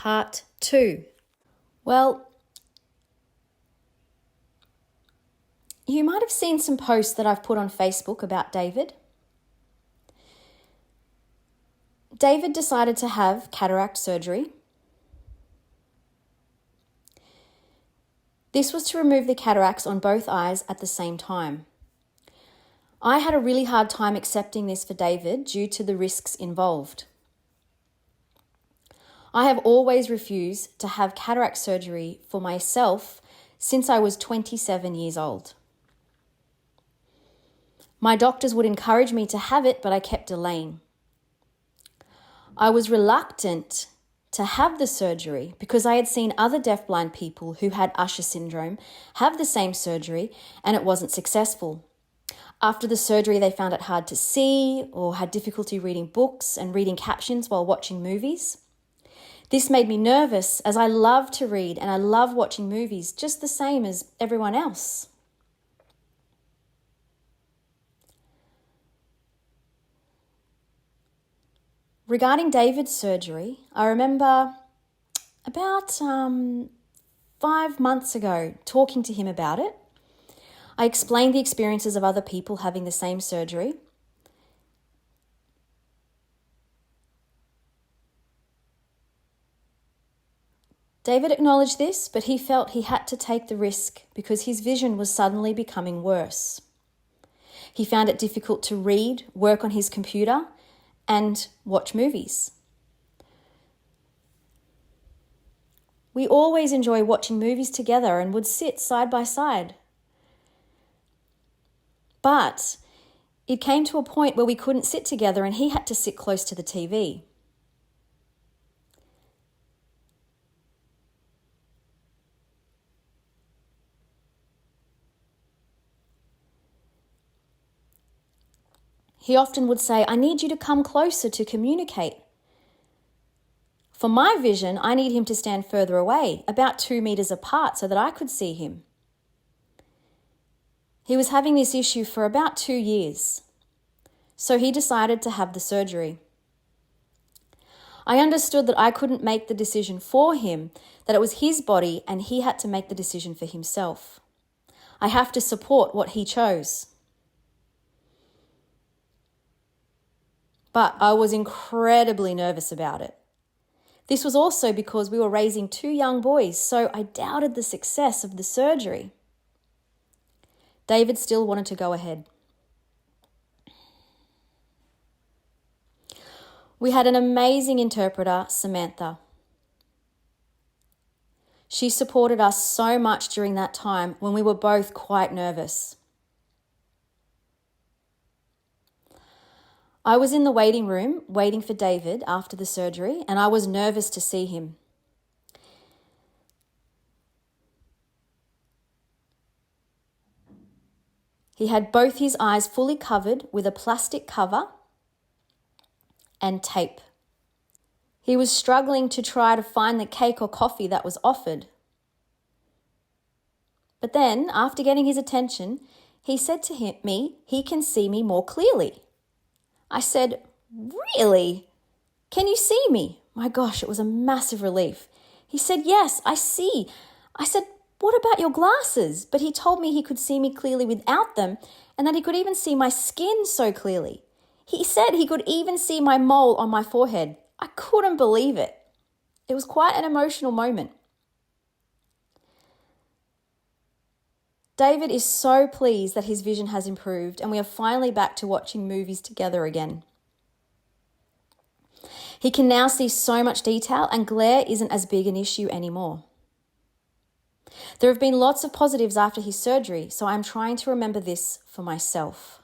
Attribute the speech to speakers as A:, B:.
A: Part 2. Well, you might have seen some posts that I've put on Facebook about David. David decided to have cataract surgery. This was to remove the cataracts on both eyes at the same time. I had a really hard time accepting this for David due to the risks involved. I have always refused to have cataract surgery for myself since I was 27 years old. My doctors would encourage me to have it, but I kept delaying. I was reluctant to have the surgery because I had seen other deafblind people who had Usher Syndrome have the same surgery and it wasn't successful. After the surgery, they found it hard to see or had difficulty reading books and reading captions while watching movies. This made me nervous as I love to read and I love watching movies just the same as everyone else. Regarding David's surgery, I remember about 5 months ago talking to him about it. I explained the experiences of other people having the same surgery. David acknowledged this, but he felt he had to take the risk because his vision was suddenly becoming worse. He found it difficult to read, work on his computer, and watch movies. We always enjoy watching movies together and would sit side by side. But it came to a point where we couldn't sit together and he had to sit close to the TV. He often would say, "I need you to come closer to communicate." For my vision, I need him to stand further away, about 2 meters apart, so that I could see him. He was having this issue for about 2 years, so he decided to have the surgery. I understood that I couldn't make the decision for him, that it was his body and he had to make the decision for himself. I have to support what he chose. But I was incredibly nervous about it. This was also because we were raising 2 young boys, so I doubted the success of the surgery. David still wanted to go ahead. We had an amazing interpreter, Samantha. She supported us so much during that time when we were both quite nervous. I was in the waiting room waiting for David after the surgery, and I was nervous to see him. He had both his eyes fully covered with a plastic cover and tape. He was struggling to try to find the cake or coffee that was offered. But then, after getting his attention, he said to me, "He can see me more clearly." I said, "Really? Can you see me?" My gosh, it was a massive relief. He said, "Yes, I see." I said, "What about your glasses?" But he told me he could see me clearly without them and that he could even see my skin so clearly. He said he could even see my mole on my forehead. I couldn't believe it. It was quite an emotional moment. David is so pleased that his vision has improved and we are finally back to watching movies together again. He can now see so much detail and glare isn't as big an issue anymore. There have been lots of positives after his surgery, so I'm trying to remember this for myself.